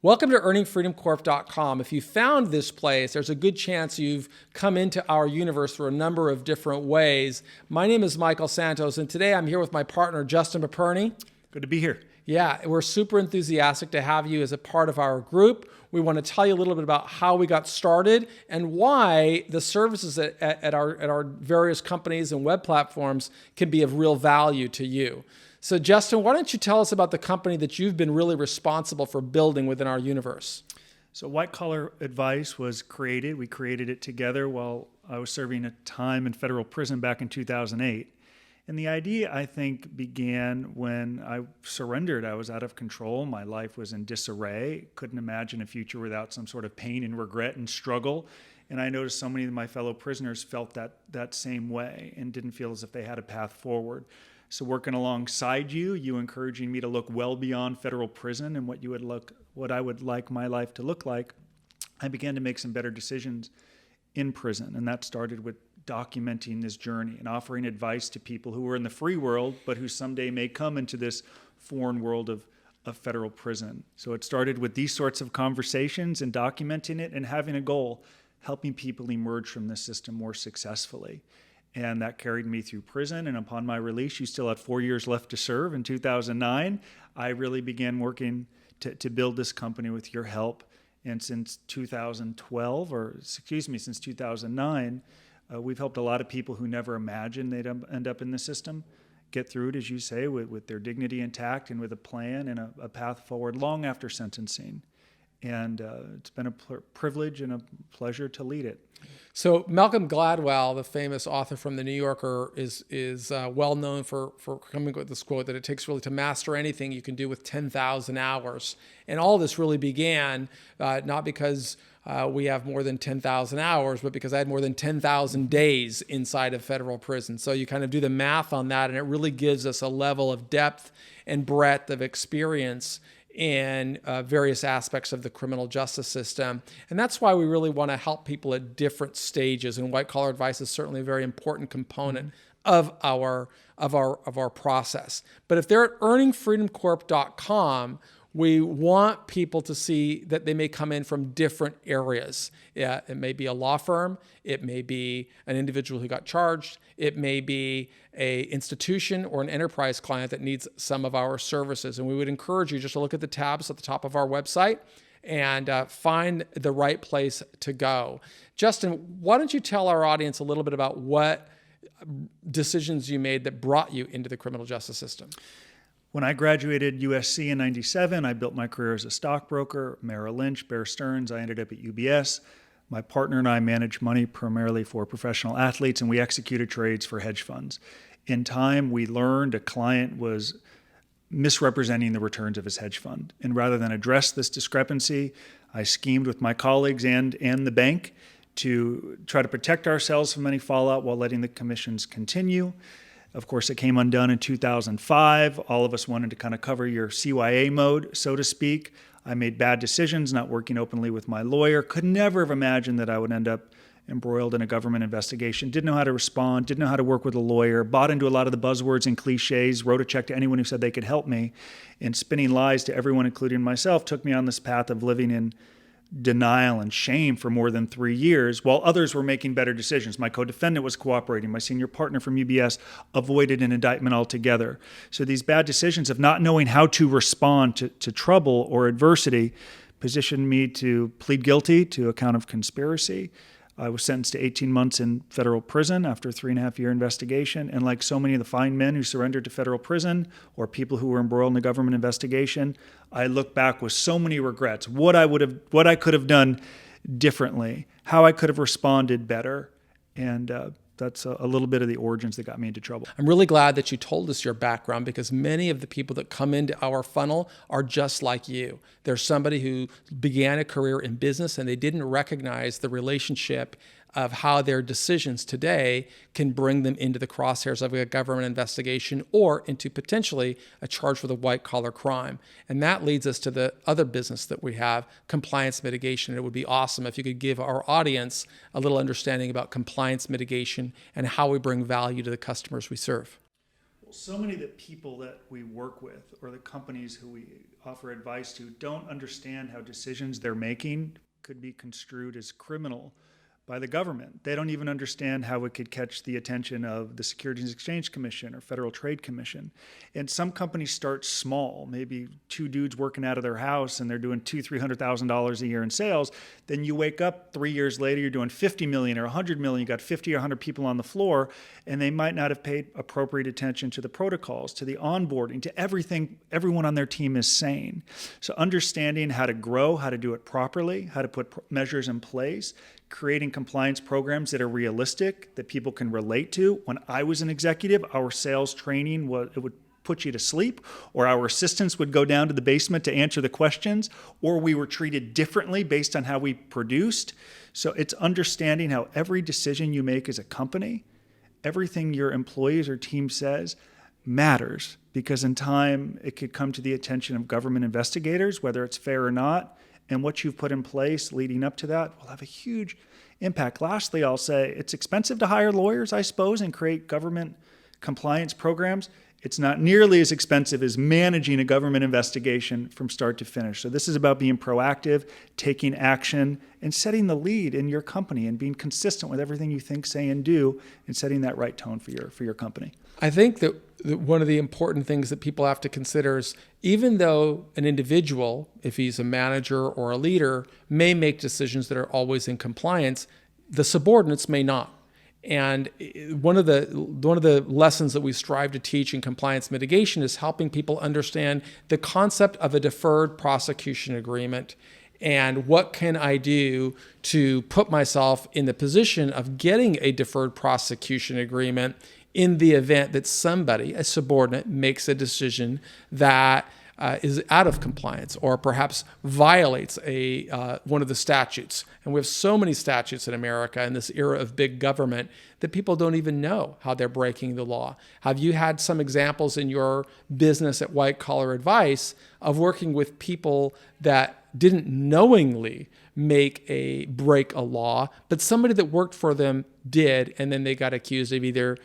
Welcome to earningfreedomcorp.com. If you found this place, there's a good chance you've come into our universe through a number of different ways. My name is Michael Santos, and today I'm here with my partner, Justin Paperny. Good to be here. Yeah, we're super enthusiastic to have you as a part of our group. We want to tell you a little bit about how we got started and why the services at our various companies and web platforms can be of real value to you. So Justin, why don't you tell us about the company that you've been really responsible for building within our universe? So White Collar Advice was created. We created it together while I was serving a time in federal prison back in 2008. And the idea, I think, began when I surrendered. I was out of control. My life was in disarray. Couldn't imagine a future without some sort of pain and regret and struggle. And I noticed so many of my fellow prisoners felt that same way and didn't feel as if they had a path forward. So working alongside you encouraging me to look well beyond federal prison and what I would like my life to look like, I began to make some better decisions in prison. And that started with documenting this journey and offering advice to people who were in the free world, but who someday may come into this foreign world of federal prison. So it started with these sorts of conversations and documenting it and having a goal, helping people emerge from this system more successfully. And that carried me through prison. And upon my release, you still had 4 years left to serve. In 2009, I really began working to build this company with your help. And since 2009, we've helped a lot of people who never imagined they'd end up in the system get through it, as you say, with their dignity intact and with a plan and a path forward long after sentencing. And it's been a privilege and a pleasure to lead it. So Malcolm Gladwell, the famous author from The New Yorker, is well known for coming up with this quote that it takes really to master anything you can do with 10,000 hours. And all this really began not because we have more than 10,000 hours, but because I had more than 10,000 days inside of federal prison. So you kind of do the math on that, and it really gives us a level of depth and breadth of experience in various aspects of the criminal justice system. And that's why we really want to help people at different stages. And White Collar Advice is certainly a very important component of our process. But if they're at earningfreedomcorp.com, we want people to see that they may come in from different areas. Yeah, it may be a law firm. It may be an individual who got charged. It may be an institution or an enterprise client that needs some of our services. And we would encourage you just to look at the tabs at the top of our website and find the right place to go. Justin, why don't you tell our audience a little bit about what decisions you made that brought you into the criminal justice system? When I graduated USC in 97, I built my career as a stockbroker, Merrill Lynch, Bear Stearns. I ended up at UBS. My partner and I managed money primarily for professional athletes, and we executed trades for hedge funds. In time, we learned a client was misrepresenting the returns of his hedge fund. And rather than address this discrepancy, I schemed with my colleagues and the bank to try to protect ourselves from any fallout while letting the commissions continue. Of course, it came undone in 2005. All of us wanted to kind of cover your CYA mode, so to speak. I made bad decisions, not working openly with my lawyer. Could never have imagined that I would end up embroiled in a government investigation. Didn't know how to respond, didn't know how to work with a lawyer, bought into a lot of the buzzwords and cliches, wrote a check to anyone who said they could help me, and spinning lies to everyone, including myself, took me on this path of living in denial and shame for more than 3 years, while others were making better decisions. My co-defendant was cooperating. My senior partner from UBS avoided an indictment altogether. So these bad decisions of not knowing how to respond to trouble or adversity positioned me to plead guilty to a count of conspiracy. I was sentenced to 18 months in federal prison after a 3.5-year investigation. And like so many of the fine men who surrendered to federal prison or people who were embroiled in a government investigation, I look back with so many regrets. What I could have done differently, how I could have responded better. And that's a little bit of the origins that got me into trouble. I'm really glad that you told us your background, because many of the people that come into our funnel are just like you. There's somebody who began a career in business and they didn't recognize the relationship of how their decisions today can bring them into the crosshairs of a government investigation or into potentially a charge with a white-collar crime. And that leads us to the other business that we have, compliance mitigation. It would be awesome if you could give our audience a little understanding about compliance mitigation and how we bring value to the customers we serve. So many of the people that we work with or the companies who we offer advice to don't understand how decisions they're making could be construed as criminal by the government. They don't even understand how it could catch the attention of the Securities and Exchange Commission or Federal Trade Commission. And some companies start small, maybe two dudes working out of their house and they're doing $200,000-$300,000 a year in sales. Then you wake up 3 years later, you're doing 50 million or 100 million, you got 50 or 100 people on the floor, and they might not have paid appropriate attention to the protocols, to the onboarding, to everything everyone on their team is saying. So understanding how to grow, how to do it properly, how to put measures in place, creating compliance programs that are realistic, that people can relate to. When I was an executive, our sales training it would put you to sleep, or our assistants would go down to the basement to answer the questions, or we were treated differently based on how we produced. So it's understanding how every decision you make as a company, everything your employees or team says matters, because in time it could come to the attention of government investigators, whether it's fair or not. And what you've put in place leading up to that will have a huge impact. Lastly, I'll say it's expensive to hire lawyers, I suppose, and create government compliance programs. It's not nearly as expensive as managing a government investigation from start to finish. So this is about being proactive, taking action, and setting the lead in your company and being consistent with everything you think, say, and do, and setting that right tone for your company. I think that one of the important things that people have to consider is, even though an individual, if he's a manager or a leader, may make decisions that are always in compliance, the subordinates may not. And one of the lessons that we strive to teach in compliance mitigation is helping people understand the concept of a deferred prosecution agreement and what can I do to put myself in the position of getting a deferred prosecution agreement in the event that somebody, a subordinate, makes a decision that is out of compliance or perhaps violates one of the statutes. And we have so many statutes in America in this era of big government that people don't even know how they're breaking the law. Have you had some examples in your business at White Collar Advice of working with people that didn't knowingly break a law, but somebody that worked for them did, and then they got accused of either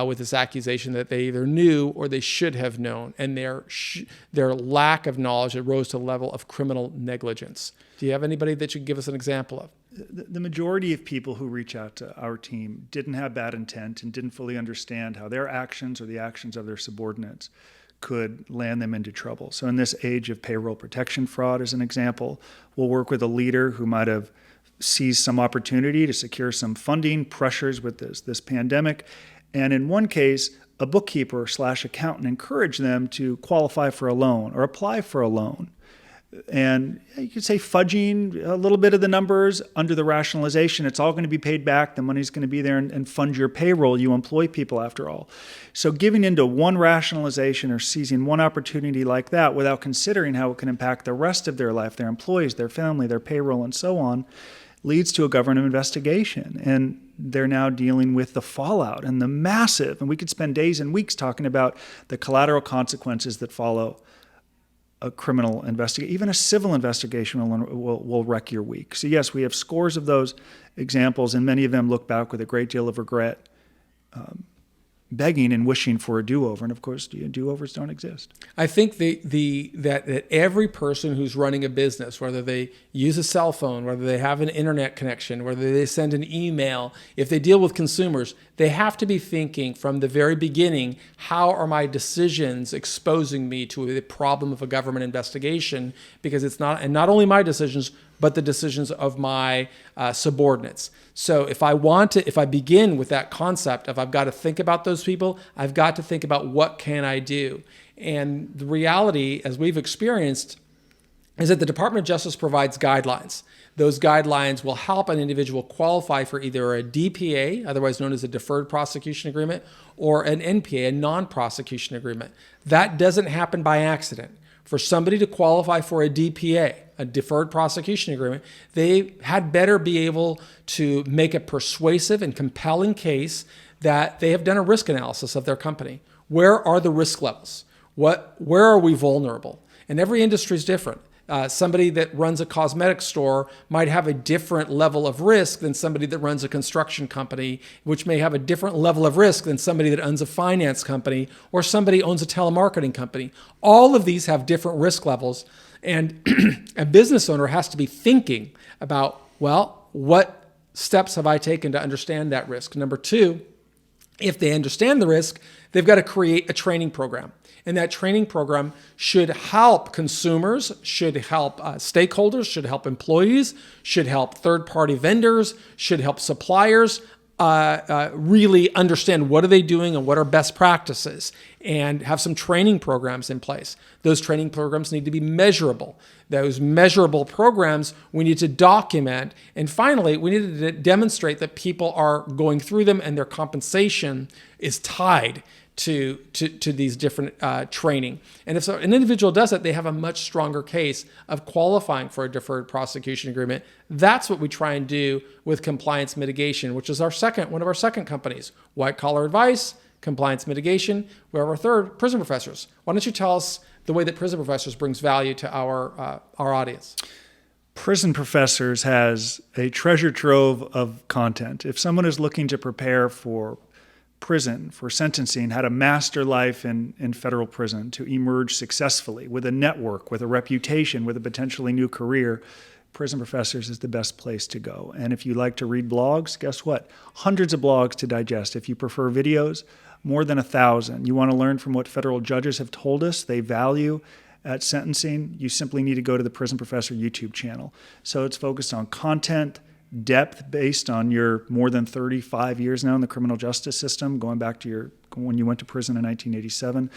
with this accusation that they either knew or they should have known, and their lack of knowledge rose to the level of criminal negligence. Do you have anybody that you can give us an example of? The majority of people who reach out to our team didn't have bad intent and didn't fully understand how their actions or the actions of their subordinates could land them into trouble. So in this age of payroll protection fraud, as an example, we'll work with a leader who might have seized some opportunity to secure some funding pressures with this pandemic. And in one case, a bookkeeper / accountant encouraged them to qualify for a loan or apply for a loan. And you could say fudging a little bit of the numbers under the rationalization. It's all going to be paid back. The money's going to be there and fund your payroll. You employ people after all. So giving into one rationalization or seizing one opportunity like that without considering how it can impact the rest of their life, their employees, their family, their payroll, and so on, leads to a government investigation. And they're now dealing with the fallout and the massive, and we could spend days and weeks talking about the collateral consequences that follow a criminal investigation. Even a civil investigation will wreck your week. So yes, we have scores of those examples, and many of them look back with a great deal of regret, begging and wishing for a do-over. And of course, do-overs don't exist. I think that every person who's running a business, whether they use a cell phone, whether they have an internet connection, whether they send an email, if they deal with consumers, they have to be thinking from the very beginning, how are my decisions exposing me to the problem of a government investigation? Because it's not only my decisions, but the decisions of my subordinates. So if I begin with that concept of I've got to think about those people, I've got to think about what can I do? And the reality, as we've experienced, is that the Department of Justice provides guidelines. Those guidelines will help an individual qualify for either a DPA, otherwise known as a Deferred Prosecution Agreement, or an NPA, a Non-Prosecution Agreement. That doesn't happen by accident. For somebody to qualify for a DPA, a Deferred Prosecution Agreement, they had better be able to make a persuasive and compelling case that they have done a risk analysis of their company. Where are the risk levels? Where are we vulnerable? And every industry is different. Somebody that runs a cosmetic store might have a different level of risk than somebody that runs a construction company, which may have a different level of risk than somebody that owns a finance company or somebody owns a telemarketing company. All of these have different risk levels. And a business owner has to be thinking about, well, what steps have I taken to understand that risk? Number two, if they understand the risk, they've got to create a training program. And that training program should help consumers, should help stakeholders, should help employees, should help third-party vendors, should help suppliers really understand what are they doing and what are best practices, and have some training programs in place. Those training programs need to be measurable. Those measurable programs we need to document. And finally, we need to demonstrate that people are going through them and their compensation is tied to these different training. And if so, an individual does that, they have a much stronger case of qualifying for a deferred prosecution agreement. That's what we try and do with compliance mitigation, which is one of our second companies, White Collar Advice, Compliance Mitigation. We have our third, Prison Professors. Why don't you tell us the way that Prison Professors brings value to our audience? Prison Professors has a treasure trove of content. If someone is looking to prepare for prison, for sentencing, how to master life in federal prison, to emerge successfully with a network, with a reputation, with a potentially new career, Prison Professors is the best place to go. And if you like to read blogs, guess what? Hundreds of blogs to digest. If you prefer videos, more than 1,000. You want to learn from what federal judges have told us they value at sentencing, you simply need to go to the Prison Professor YouTube channel. So it's focused on content, depth based on your more than 35 years now in the criminal justice system, going back to when you went to prison in 1987.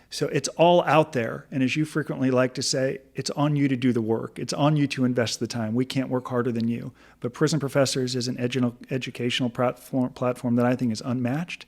So it's all out there. And as you frequently like to say, it's on you to do the work. It's on you to invest the time. We can't work harder than you. But Prison Professors is an educational platform that I think is unmatched.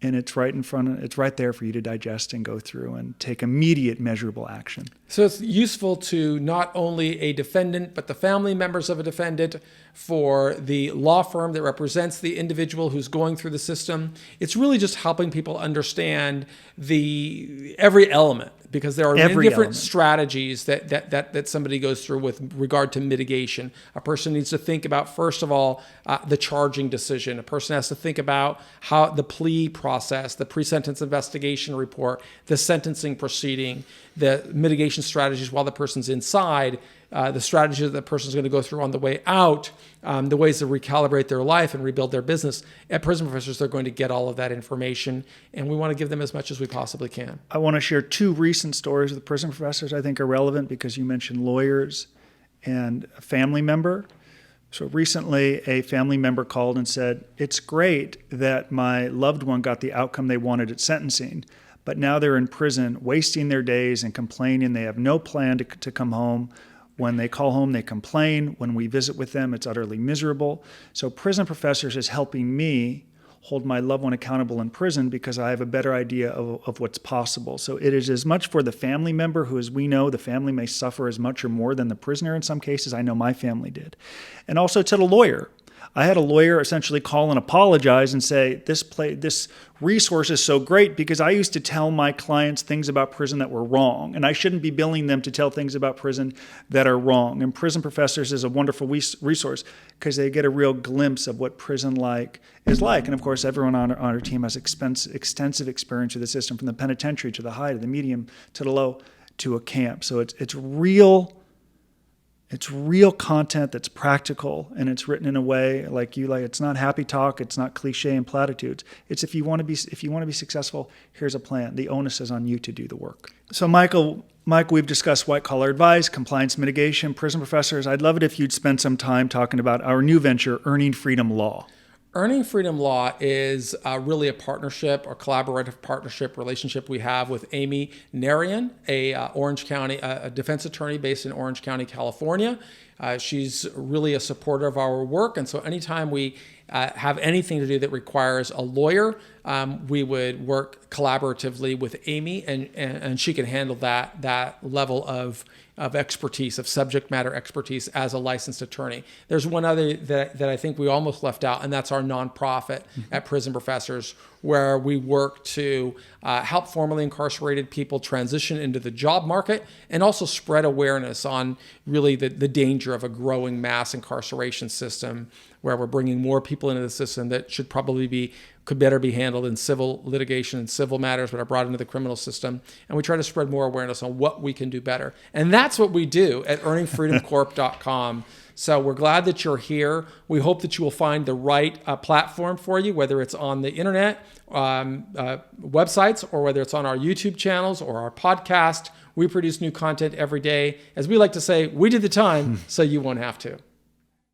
And it's right there for you to digest and go through and take immediate measurable action. So it's useful to not only a defendant, but the family members of a defendant, for the law firm that represents the individual who's going through the system. It's really just helping people understand every element, because there are many different strategies that somebody goes through with regard to mitigation. A person needs to think about, first of all, the charging decision. A person has to think about how the plea process, the pre-sentence investigation report, the sentencing proceeding, the mitigation strategies while the person's inside, the strategies that the person's going to go through on the way out, the ways to recalibrate their life and rebuild their business. At Prison Professors, they're going to get all of that information, and we want to give them as much as we possibly can. I want to share two recent stories with Prison Professors I think are relevant, because you mentioned lawyers and a family member. So recently, a family member called and said, it's great that my loved one got the outcome they wanted at sentencing, but now they're in prison wasting their days and complaining. They have no plan to come home. When they call home, they complain. When we visit with them, it's utterly miserable. So Prison Professors is helping me hold my loved one accountable in prison, because I have a better idea of what's possible. So it is as much for the family member, who, as we know, the family may suffer as much or more than the prisoner in some cases. I know my family did. And also to the lawyer. I had a lawyer essentially call and apologize and say, this resource is so great because I used to tell my clients things about prison that were wrong, and I shouldn't be billing them to tell things about prison that are wrong. And Prison Professors is a wonderful resource because they get a real glimpse of what prison is like. And of course, everyone on our team has extensive experience with the system, from the penitentiary to the high to the medium to the low to a camp. So it's real content that's practical, and it's written in a way like it's not happy talk, it's not cliche and platitudes. It's if you want to be successful, here's a plan. The onus is on you to do the work. So Mike, we've discussed White Collar Advice, compliance mitigation, Prison Professors. I'd love it if you'd spend some time talking about our new venture, Earning Freedom Law. Earning Freedom Law is really a partnership or collaborative partnership relationship we have with Amy Narian, a defense attorney based in Orange County, California. She's really a supporter of our work, and so anytime we have anything to do that requires a lawyer, we would work collaboratively with Amy, and she can handle that level of expertise, of subject matter expertise as a licensed attorney. There's one other that I think we almost left out, and that's our nonprofit at Prison Professors, where we work to help formerly incarcerated people transition into the job market and also spread awareness on really the danger of a growing mass incarceration system, where we're bringing more people into the system that could better be handled in civil litigation and civil matters, but are brought into the criminal system. And we try to spread more awareness on what we can do better. And that's what we do at earningfreedomcorp.com. So we're glad that you're here. We hope that you will find the right platform for you, whether it's on the internet, websites, or whether it's on our YouTube channels or our podcast. We produce new content every day. As we like to say, we did the time, so you won't have to.